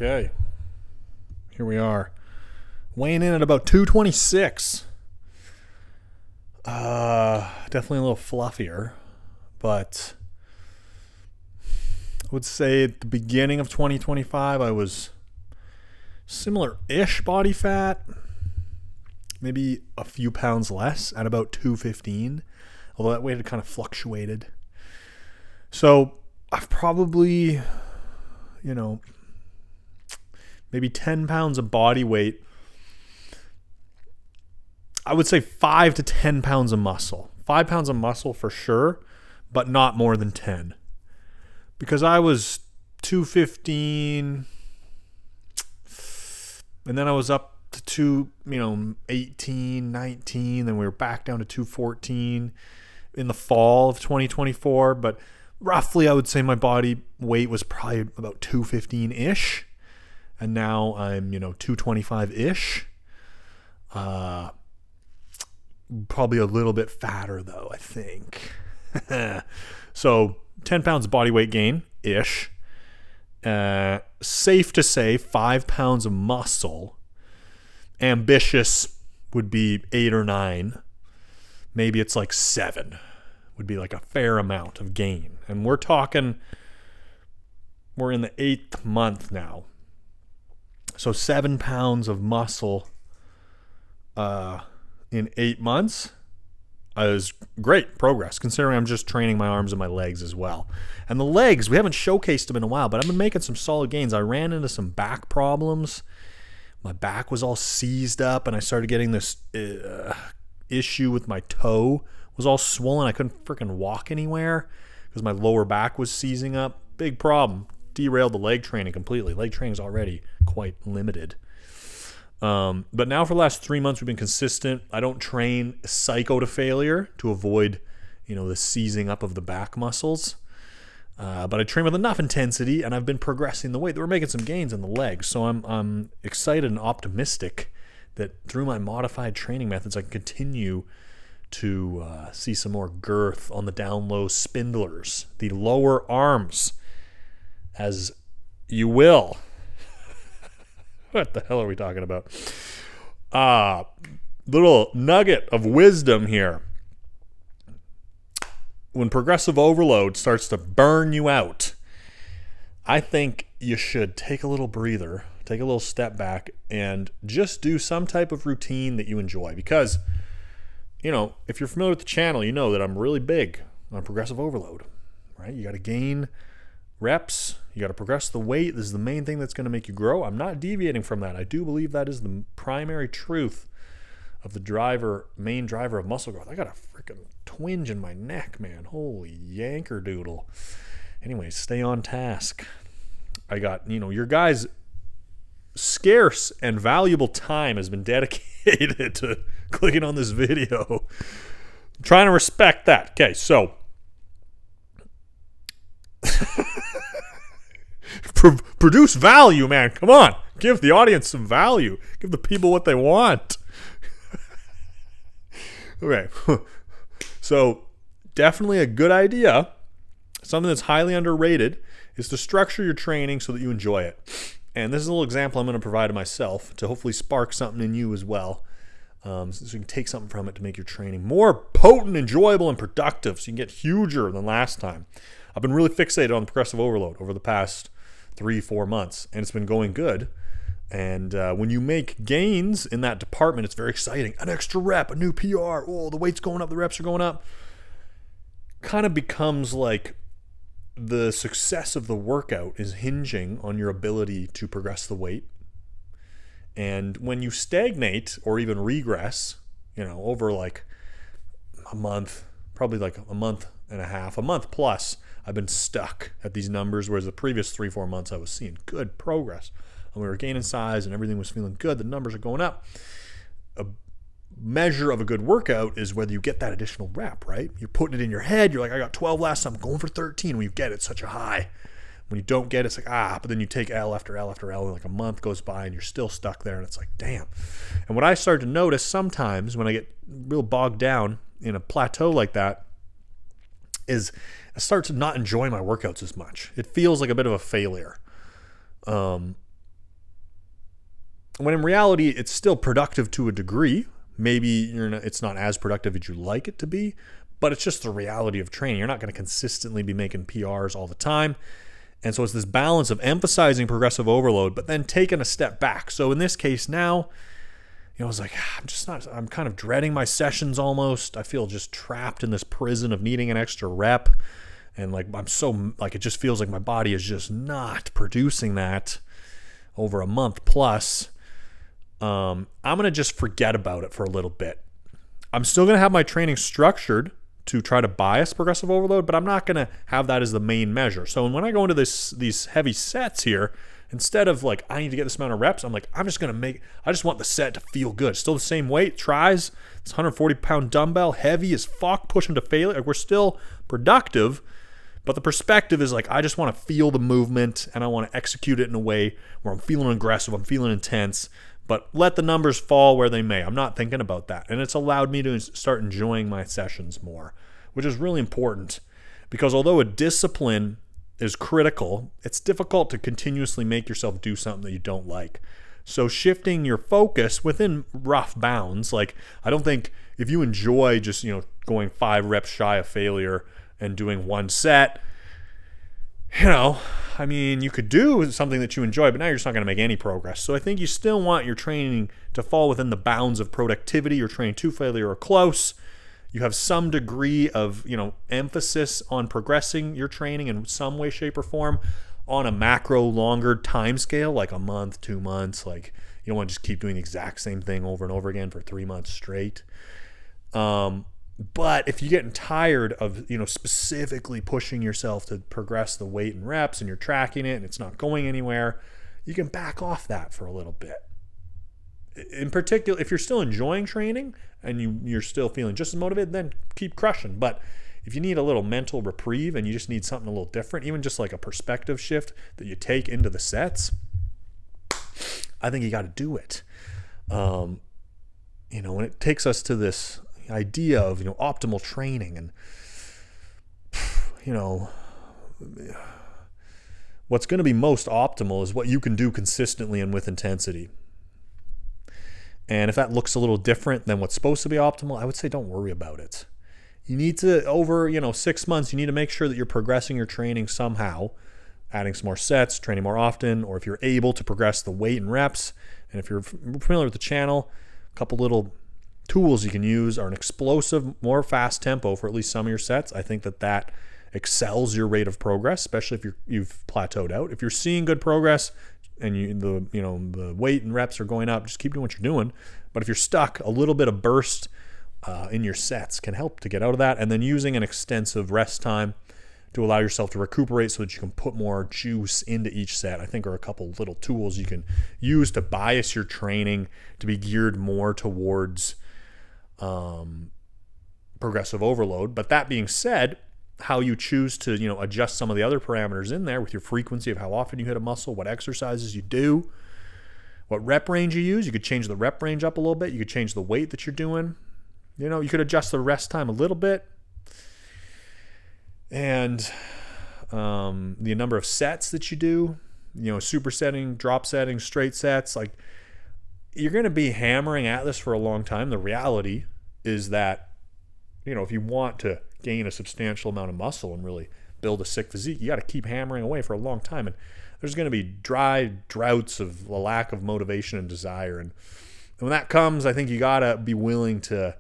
Okay. Here we are. Weighing in at about 226. Definitely a little fluffier. But I would say at the beginning of 2025, I was similar-ish body fat. Maybe a few pounds less at about 215. Although that weight had kind of fluctuated. So I've probably, maybe 10 pounds of body weight. I would say 5 to 10 pounds of muscle. 5 pounds of muscle for sure, but not more than 10. Because I was 215, and then I was up to 18, 19, then we were back down to 214 in the fall of 2024, but roughly I would say my body weight was probably about 215-ish, and now I'm 225-ish. Probably a little bit fatter though, I think. So 10 pounds body weight gain-ish. Safe to say 5 pounds of muscle. Ambitious would be 8 or 9. Maybe it's like 7 would be like a fair amount of gain. And we're in the 8th month now. So 7 pounds of muscle in 8 months is great progress, considering I'm just training my arms and my legs as well. And the legs, we haven't showcased them in a while, but I've been making some solid gains. I ran into some back problems. My back was all seized up, and I started getting this issue with my toe. It was all swollen. I couldn't freaking walk anywhere because my lower back was seizing up. Big problem. Derailed the leg training completely. Leg training is already quite limited. But now for the last 3 months, we've been consistent. I don't train psycho to failure to avoid, the seizing up of the back muscles. But I train with enough intensity, and I've been progressing the weight that we're making some gains in the legs. So I'm excited and optimistic that through my modified training methods, I can continue to see some more girth on the down low spindlers, the lower arms, as you will. What the hell are we talking about? Little nugget of wisdom here. When progressive overload starts to burn you out, I think you should take a little breather, take a little step back, and just do some type of routine that you enjoy. Because, if you're familiar with the channel, you know that I'm really big on progressive overload, right? You got to gain reps. You got to progress the weight. This is the main thing that's going to make you grow. I'm not deviating from that. I do believe that is the primary truth of the main driver of muscle growth. I got a freaking twinge in my neck, man. Holy yanker doodle. Anyways, stay on task. I got, your guys' scarce and valuable time has been dedicated to clicking on this video. I'm trying to respect that. Okay, so produce value, man. Come on. Give the audience some value. Give the people what they want. Okay. So definitely a good idea. Something that's highly underrated is to structure your training so that you enjoy it. And this is a little example I'm going to provide to myself to hopefully spark something in you as well. So you can take something from it to make your training more potent, enjoyable, and productive so you can get huger than last time. I've been really fixated on progressive overload over the past 3-4 months, and it's been going good. And when you make gains in that department, it's very exciting. An extra rep, a new PR. Oh, the weight's going up, the reps are going up. Kind of becomes like the success of the workout is hinging on your ability to progress the weight. And when you stagnate or even regress, over like a month, probably like a month and a half, a month plus, I've been stuck at these numbers, whereas the previous 3-4 months I was seeing good progress. And we were gaining size and everything was feeling good. The numbers are going up. A measure of a good workout is whether you get that additional rep, right? You're putting it in your head. You're like, I got 12 last time. I'm going for 13. When you get it, it's such a high. When you don't get it, it's like, but then you take L after L after L, and like a month goes by and you're still stuck there. And it's like, damn. And what I start to notice sometimes when I get real bogged down in a plateau like that is I start to not enjoy my workouts as much. It feels like a bit of a failure. when in reality, it's still productive to a degree. Maybe it's not as productive as you like it to be, but it's just the reality of training. You're not going to consistently be making PRs all the time. And so it's this balance of emphasizing progressive overload, but then taking a step back. So in this case now, I was like, I'm kind of dreading my sessions almost. I feel just trapped in this prison of needing an extra rep. And it just feels like my body is just not producing that over a month plus. I'm going to just forget about it for a little bit. I'm still going to have my training structured to try to bias progressive overload, but I'm not going to have that as the main measure. So when I go into these heavy sets here, instead of like, I need to get this amount of reps, I'm like, I just want the set to feel good. Still the same weight, tries, it's 140-pound dumbbell, heavy as fuck, pushing to failure. Like, we're still productive, but the perspective is like, I just want to feel the movement and I want to execute it in a way where I'm feeling aggressive, I'm feeling intense, but let the numbers fall where they may. I'm not thinking about that. And it's allowed me to start enjoying my sessions more, which is really important, because although a discipline is critical, it's difficult to continuously make yourself do something that you don't like. So shifting your focus within rough bounds, like, I don't think if you enjoy just, going 5 reps shy of failure and doing one set, you could do something that you enjoy, but now you're just not going to make any progress. So I think you still want your training to fall within the bounds of productivity. You're training to failure or close. You have some degree of, emphasis on progressing your training in some way, shape, or form on a macro longer time scale, like a month, 2 months. Like, you don't want to just keep doing the exact same thing over and over again for 3 months straight. But if you're getting tired of, specifically pushing yourself to progress the weight and reps, and you're tracking it and it's not going anywhere, you can back off that for a little bit. In particular, if you're still enjoying training and you're still feeling just as motivated, then keep crushing. But if you need a little mental reprieve and you just need something a little different, even just like a perspective shift that you take into the sets, I think you got to do it. And it takes us to this idea of, optimal training, and, what's going to be most optimal is what you can do consistently and with intensity. And if that looks a little different than what's supposed to be optimal, I would say don't worry about it. You need to, over 6 months, you need to make sure that you're progressing your training somehow, adding some more sets, training more often, or if you're able to progress the weight and reps. And if you're familiar with the channel, a couple little tools you can use are an explosive, more fast tempo for at least some of your sets. I think that excels your rate of progress, especially if you've plateaued out. If you're seeing good progress and the weight and reps are going up, just keep doing what you're doing. But if you're stuck, a little bit of burst in your sets can help to get out of that. And then using an extensive rest time to allow yourself to recuperate so that you can put more juice into each set, I think are a couple little tools you can use to bias your training to be geared more towards progressive overload. But that being said, how you choose to adjust some of the other parameters in there with your frequency of how often you hit a muscle, what exercises you do, what rep range you use. You could change the rep range up a little bit. You could change the weight that you're doing. You could adjust the rest time a little bit, and the number of sets that you do, supersetting, drop setting, straight sets. Like, you're going to be hammering at this for a long time. The reality is that, if you want to gain a substantial amount of muscle and really build a sick physique, you got to keep hammering away for a long time. And there's going to be droughts of a lack of motivation and desire. And when that comes, I think you got to be willing to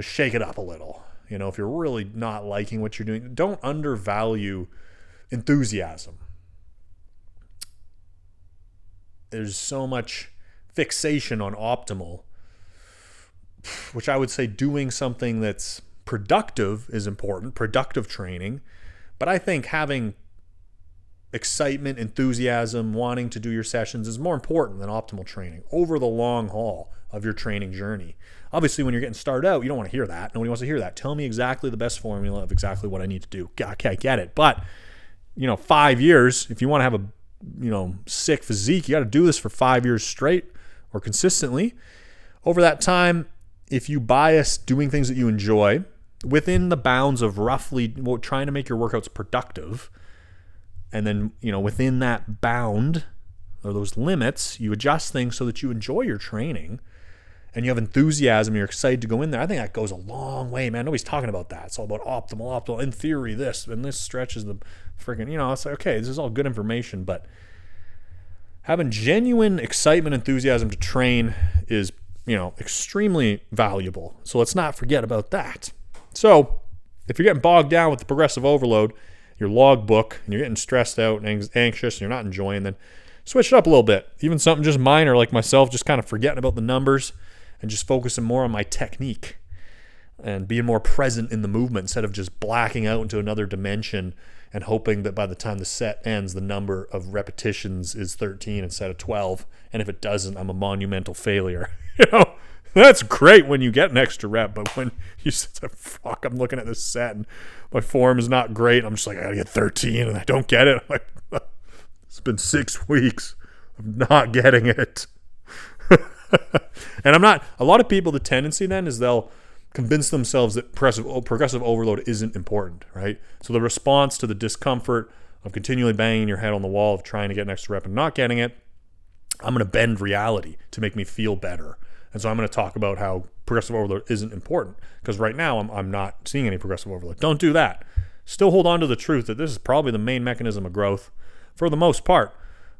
shake it up a little. If you're really not liking what you're doing, don't undervalue enthusiasm. There's so much fixation on optimal, which I would say doing something that's productive is important, productive training. But I think having excitement, enthusiasm, wanting to do your sessions is more important than optimal training over the long haul of your training journey. Obviously, when you're getting started out, you don't want to hear that. Nobody wants to hear that. Tell me exactly the best formula of exactly what I need to do. Okay, I get it. But, 5 years, if you want to have a, sick physique, you got to do this for 5 years straight or consistently. Over that time, if you bias doing things that you enjoy within the bounds of roughly trying to make your workouts productive, and then, within that bound or those limits, you adjust things so that you enjoy your training and you have enthusiasm, you're excited to go in there. I think that goes a long way, man. Nobody's talking about that. It's all about optimal. In theory, this, and this stretches the freaking, it's like, okay, this is all good information, but having genuine excitement, enthusiasm to train is, extremely valuable. So let's not forget about that. So if you're getting bogged down with the progressive overload, your logbook, and you're getting stressed out and anxious and you're not enjoying, then switch it up a little bit. Even something just minor like myself, just kind of forgetting about the numbers and just focusing more on my technique and being more present in the movement instead of just blacking out into another dimension and hoping that by the time the set ends, the number of repetitions is 13 instead of 12. And if it doesn't, I'm a monumental failure. That's great when you get an extra rep, but when you say, fuck, I'm looking at this set and my form is not great, I'm just like, I gotta get 13 and I don't get it. I'm like, it's been 6 weeks of not getting it. And a lot of people, the tendency then is they'll convince themselves that progressive overload isn't important, right? So the response to the discomfort of continually banging your head on the wall of trying to get an extra rep and not getting it, I'm going to bend reality to make me feel better. And so I'm going to talk about how progressive overload isn't important because right now I'm not seeing any progressive overload. Don't do that. Still hold on to the truth that this is probably the main mechanism of growth for the most part.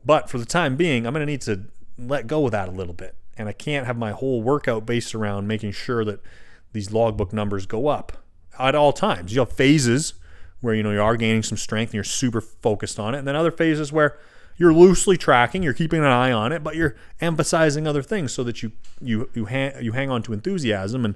But for the time being, I'm going to need to let go of that a little bit. And I can't have my whole workout based around making sure that these logbook numbers go up at all times. You have phases where you are gaining some strength and you're super focused on it, and then other phases where you're loosely tracking, you're keeping an eye on it, but you're emphasizing other things so that you hang on to enthusiasm, and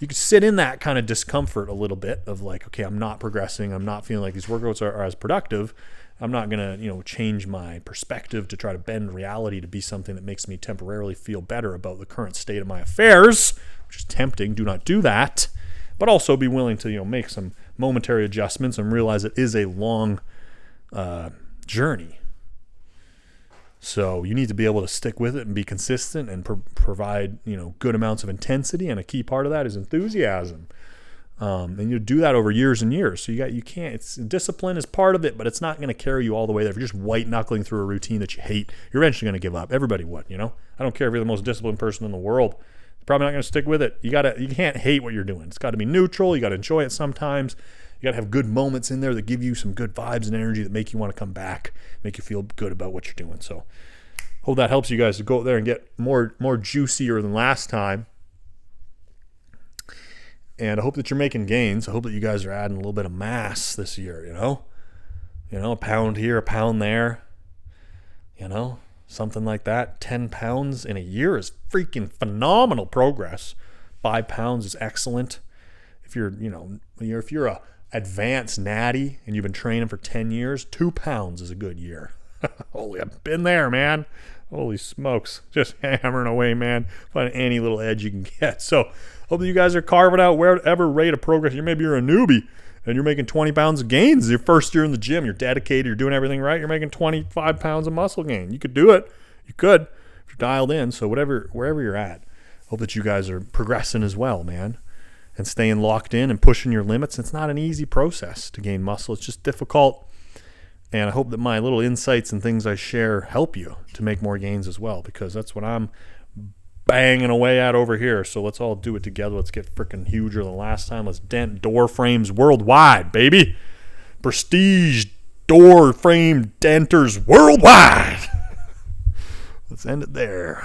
you can sit in that kind of discomfort a little bit of like, okay, I'm not progressing, I'm not feeling like these workouts are as productive. I'm not gonna change my perspective to try to bend reality to be something that makes me temporarily feel better about the current state of my affairs, which is tempting. Do not do that, but also be willing to make some momentary adjustments and realize it is a long journey. So you need to be able to stick with it and be consistent and provide good amounts of intensity, and a key part of that is enthusiasm. And you do that over years and years. So discipline is part of it, but it's not going to carry you all the way there. If you're just white knuckling through a routine that you hate, you're eventually going to give up. Everybody would, I don't care if you're the most disciplined person in the world. You're probably not going to stick with it. You can't hate what you're doing. It's got to be neutral. You got to enjoy it sometimes. You got to have good moments in there that give you some good vibes and energy that make you want to come back, make you feel good about what you're doing. So hope that helps you guys to go out there and get more juicier than last time. And I hope that you're making gains. I hope that you guys are adding a little bit of mass this year, a pound here, a pound there, something like that. 10 pounds in a year is freaking phenomenal progress. 5 pounds is excellent. If you're a advanced natty and you've been training for 10 years, 2 pounds is a good year. Holy, I've been there, man. Holy smokes. Just hammering away, man. Find any little edge you can get. So hope that you guys are carving out wherever rate of progress. Maybe you're a newbie and you're making 20 pounds of gains. Your first year in the gym, you're dedicated, you're doing everything right. You're making 25 pounds of muscle gain. You could do it. You could if you're dialed in. So wherever you're at, hope that you guys are progressing as well, man, and staying locked in and pushing your limits. It's not an easy process to gain muscle. It's just difficult. And I hope that my little insights and things I share help you to make more gains as well, because that's what I'm banging away at over here. So let's all do it together. Let's get freaking huger than last time. Let's dent door frames worldwide, baby. Prestige door frame denters worldwide. Let's end it there.